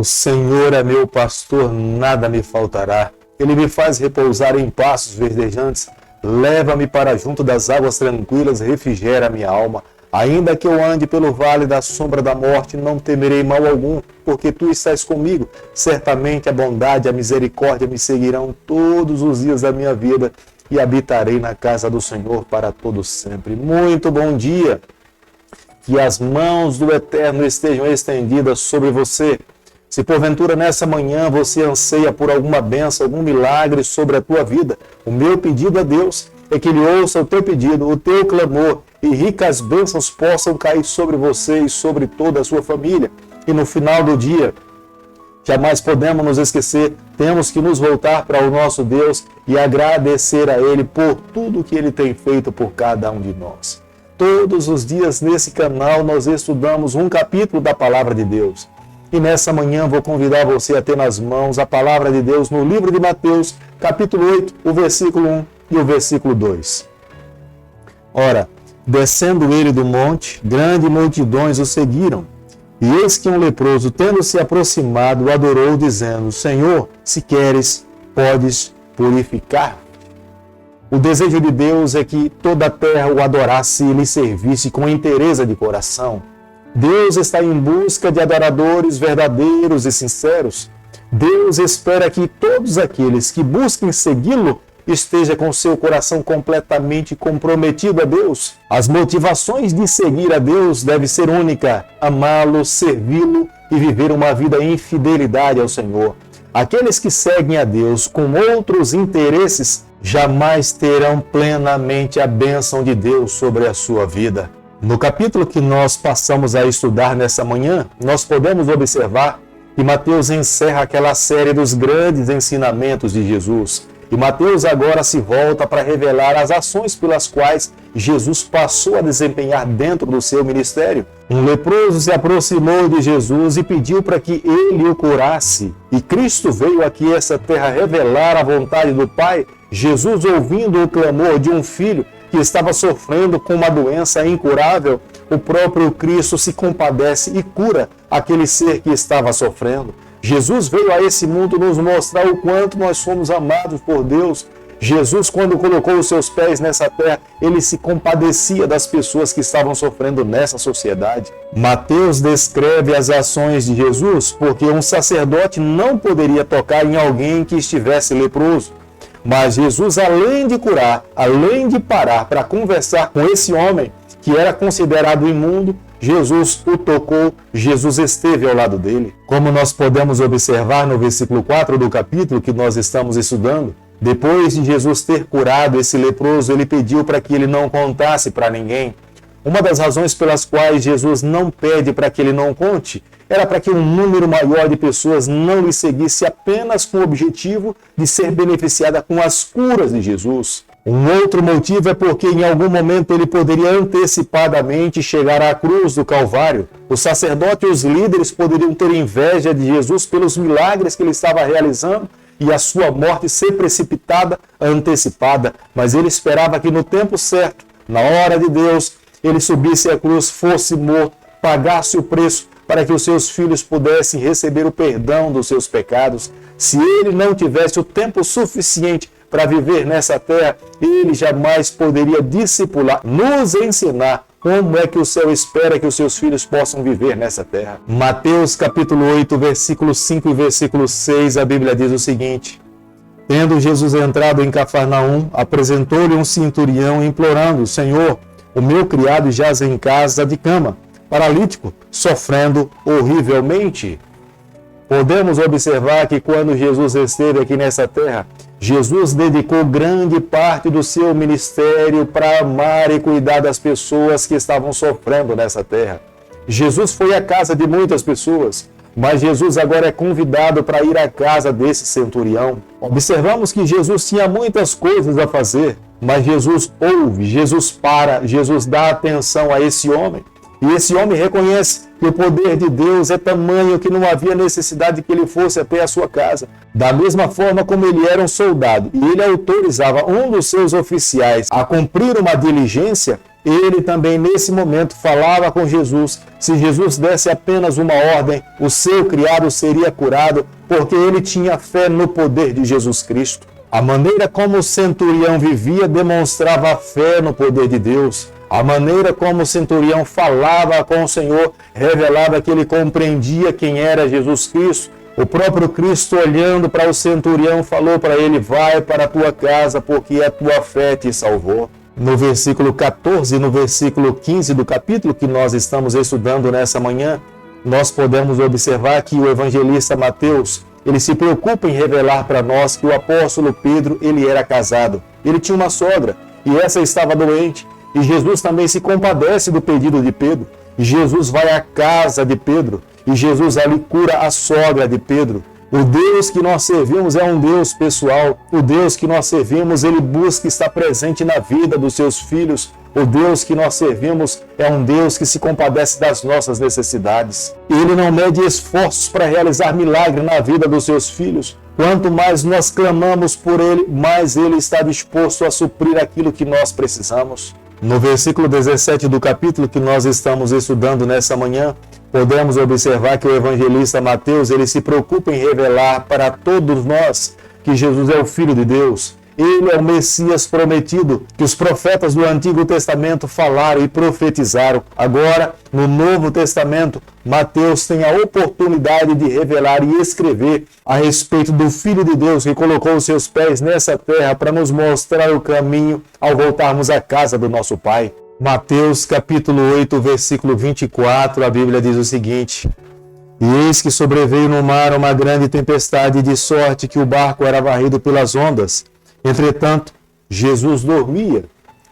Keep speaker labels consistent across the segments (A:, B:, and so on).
A: O Senhor é meu pastor, nada me faltará. Ele me faz repousar em pastos verdejantes. Leva-me para junto das águas tranquilas, refrigera minha alma. Ainda que eu ande pelo vale da sombra da morte, não temerei mal algum, porque tu estás comigo. Certamente a bondade e a misericórdia me seguirão todos os dias da minha vida e habitarei na casa do Senhor para todo sempre. Muito bom dia! Que as mãos do Eterno estejam estendidas sobre você. Se porventura nessa manhã você anseia por alguma bênção, algum milagre sobre a tua vida, o meu pedido a Deus é que Ele ouça o teu pedido, o teu clamor, e ricas bênçãos possam cair sobre você e sobre toda a sua família. E no final do dia, jamais podemos nos esquecer, temos que nos voltar para o nosso Deus e agradecer a Ele por tudo que Ele tem feito por cada um de nós. Todos os dias nesse canal nós estudamos um capítulo da Palavra de Deus. E nessa manhã vou convidar você a ter nas mãos a Palavra de Deus no livro de Mateus, capítulo 8, o versículo 1 e o versículo 2. Ora, descendo ele do monte, grandes multidões o seguiram. E eis que um leproso, tendo se aproximado, o adorou, dizendo: Senhor, se queres, podes purificar. O desejo de Deus é que toda a terra o adorasse e lhe servisse com inteireza de coração. Deus está em busca de adoradores verdadeiros e sinceros. Deus espera que todos aqueles que busquem segui-lo estejam com seu coração completamente comprometido a Deus. As motivações de seguir a Deus devem ser únicas: amá-lo, servi-lo e viver uma vida em fidelidade ao Senhor. Aqueles que seguem a Deus com outros interesses jamais terão plenamente a bênção de Deus sobre a sua vida. No capítulo que nós passamos a estudar nessa manhã, nós podemos observar que Mateus encerra aquela série dos grandes ensinamentos de Jesus. E Mateus agora se volta para revelar as ações pelas quais Jesus passou a desempenhar dentro do seu ministério. Um leproso se aproximou de Jesus e pediu para que ele o curasse. E Cristo veio aqui a essa terra revelar a vontade do Pai. Jesus, ouvindo o clamor de um filho que estava sofrendo com uma doença incurável, o próprio Cristo se compadece e cura aquele ser que estava sofrendo. Jesus veio a esse mundo nos mostrar o quanto nós somos amados por Deus. Jesus, quando colocou os seus pés nessa terra, ele se compadecia das pessoas que estavam sofrendo nessa sociedade. Mateus descreve as ações de Jesus porque um sacerdote não poderia tocar em alguém que estivesse leproso. Mas Jesus, além de curar, além de parar para conversar com esse homem que era considerado imundo, Jesus o tocou, Jesus esteve ao lado dele. Como nós podemos observar no versículo 4 do capítulo que nós estamos estudando, depois de Jesus ter curado esse leproso, ele pediu para que ele não contasse para ninguém. Uma das razões pelas quais Jesus não pede para que ele não conte era para que um número maior de pessoas não lhe seguisse apenas com o objetivo de ser beneficiada com as curas de Jesus. Um outro motivo é porque em algum momento ele poderia antecipadamente chegar à cruz do Calvário. O sacerdote e os líderes poderiam ter inveja de Jesus pelos milagres que ele estava realizando e a sua morte ser precipitada, antecipada. Mas ele esperava que no tempo certo, na hora de Deus, ele subisse à cruz, fosse morto, pagasse o preço para que os seus filhos pudessem receber o perdão dos seus pecados. Se ele não tivesse o tempo suficiente para viver nessa terra, ele jamais poderia discipular, nos ensinar como é que o céu espera que os seus filhos possam viver nessa terra. Mateus capítulo 8, versículo 5 e versículo 6, a Bíblia diz o seguinte: Tendo Jesus entrado em Cafarnaum, apresentou-lhe um centurião implorando: Senhor, o meu criado jaz em casa de cama, paralítico, sofrendo horrivelmente. Podemos observar que quando Jesus esteve aqui nessa terra, Jesus dedicou grande parte do seu ministério para amar e cuidar das pessoas que estavam sofrendo nessa terra. Jesus foi à casa de muitas pessoas, mas Jesus agora é convidado para ir à casa desse centurião. Observamos que Jesus tinha muitas coisas a fazer, mas Jesus ouve, Jesus para, Jesus dá atenção a esse homem. E esse homem reconhece que o poder de Deus é tamanho que não havia necessidade de que ele fosse até a sua casa. Da mesma forma como ele era um soldado e ele autorizava um dos seus oficiais a cumprir uma diligência, Ele também, nesse momento, falava com Jesus. Se Jesus desse apenas uma ordem, o seu criado seria curado, porque ele tinha fé no poder de Jesus Cristo. A maneira como o centurião vivia demonstrava a fé no poder de Deus. A maneira como o centurião falava com o Senhor revelava que ele compreendia quem era Jesus Cristo. O próprio Cristo, olhando para o centurião, falou para ele: vai para a tua casa, porque a tua fé te salvou. No versículo 14 e no versículo 15 do capítulo que nós estamos estudando nessa manhã, nós podemos observar que o evangelista Mateus, ele se preocupa em revelar para nós que o apóstolo Pedro, ele era casado. Ele tinha uma sogra e essa estava doente. E Jesus também se compadece do pedido de Pedro. E Jesus vai à casa de Pedro e Jesus ali cura a sogra de Pedro. O Deus que nós servimos é um Deus pessoal. O Deus que nós servimos, ele busca estar presente na vida dos seus filhos. O Deus que nós servimos é um Deus que se compadece das nossas necessidades. Ele não mede esforços para realizar milagre na vida dos seus filhos. Quanto mais nós clamamos por ele, mais ele está disposto a suprir aquilo que nós precisamos. No versículo 17 do capítulo que nós estamos estudando nessa manhã, podemos observar que o evangelista Mateus, ele se preocupa em revelar para todos nós que Jesus é o Filho de Deus. Ele é o Messias prometido, que os profetas do Antigo Testamento falaram e profetizaram. Agora, no Novo Testamento, Mateus tem a oportunidade de revelar e escrever a respeito do Filho de Deus que colocou os seus pés nessa terra para nos mostrar o caminho ao voltarmos à casa do nosso Pai. Mateus capítulo 8, versículo 24, a Bíblia diz o seguinte: E eis que sobreveio no mar uma grande tempestade, de sorte que o barco era varrido pelas ondas. Entretanto, Jesus dormia.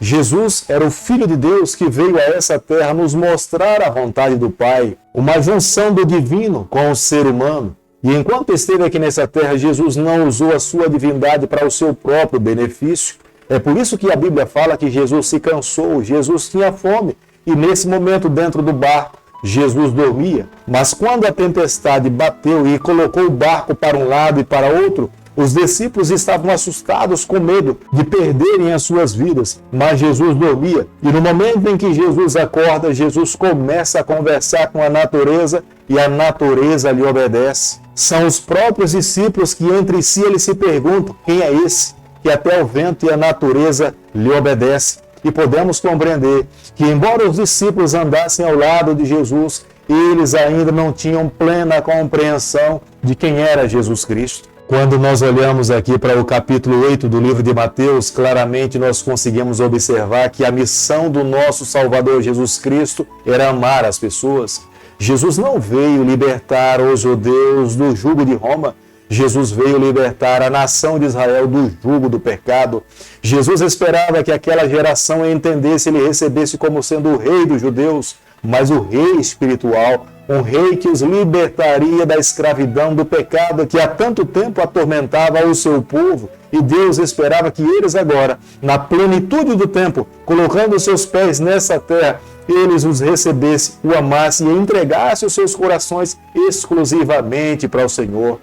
A: Jesus era o Filho de Deus que veio a essa terra nos mostrar a vontade do Pai, uma junção do divino com o ser humano. E enquanto esteve aqui nessa terra, Jesus não usou a sua divindade para o seu próprio benefício. É por isso que a Bíblia fala que Jesus se cansou, Jesus tinha fome, e nesse momento dentro do barco, Jesus dormia. Mas quando a tempestade bateu e colocou o barco para um lado e para outro, os discípulos estavam assustados com medo de perderem as suas vidas, mas Jesus dormia. E no momento em que Jesus acorda, Jesus começa a conversar com a natureza e a natureza lhe obedece. São os próprios discípulos que entre si eles se perguntam: quem é esse que até o vento e a natureza lhe obedecem? E podemos compreender que, embora os discípulos andassem ao lado de Jesus, eles ainda não tinham plena compreensão de quem era Jesus Cristo. Quando nós olhamos aqui para o capítulo 8 do livro de Mateus, claramente nós conseguimos observar que a missão do nosso Salvador Jesus Cristo era amar as pessoas. Jesus não veio libertar os judeus do jugo de Roma. Jesus veio libertar a nação de Israel do jugo do pecado. Jesus esperava que aquela geração entendesse, ele recebesse como sendo o rei dos judeus, mas o rei espiritual, um rei que os libertaria da escravidão, do pecado que há tanto tempo atormentava o seu povo. E Deus esperava que eles agora, na plenitude do tempo, colocando os seus pés nessa terra, eles os recebessem, o amassem e entregassem os seus corações exclusivamente para o Senhor.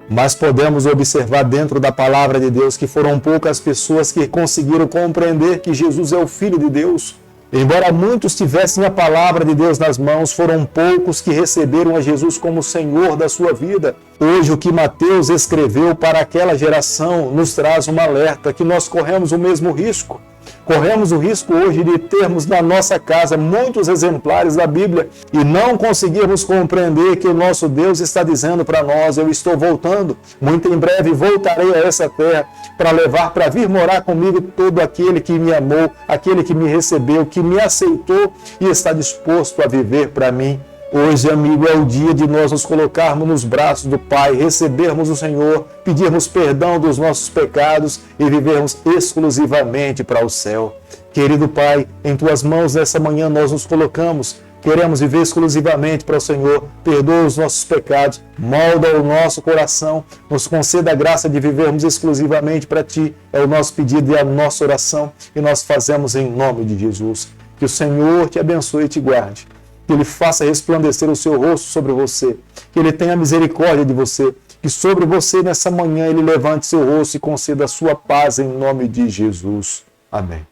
A: Mas podemos observar dentro da palavra de Deus que foram poucas pessoas que conseguiram compreender que Jesus é o Filho de Deus. Embora muitos tivessem a palavra de Deus nas mãos, foram poucos que receberam a Jesus como Senhor da sua vida. Hoje, o que Mateus escreveu para aquela geração nos traz um alerta que nós corremos o mesmo risco. Corremos o risco hoje de termos na nossa casa muitos exemplares da Bíblia e não conseguirmos compreender que o nosso Deus está dizendo para nós: eu estou voltando, muito em breve voltarei a essa terra para levar para vir morar comigo todo aquele que me amou, aquele que me recebeu, que me aceitou e está disposto a viver para mim. Hoje, amigo, é o dia de nós nos colocarmos nos braços do Pai, recebermos o Senhor, pedirmos perdão dos nossos pecados e vivermos exclusivamente para o céu. Querido Pai, em Tuas mãos nessa manhã nós nos colocamos. Queremos viver exclusivamente para o Senhor. Perdoa os nossos pecados, molda o nosso coração, nos conceda a graça de vivermos exclusivamente para Ti. É o nosso pedido e a nossa oração e nós fazemos em nome de Jesus. Que o Senhor te abençoe e te guarde. Que Ele faça resplandecer o seu rosto sobre você, que Ele tenha misericórdia de você, que sobre você nessa manhã Ele levante seu rosto e conceda a sua paz em nome de Jesus. Amém.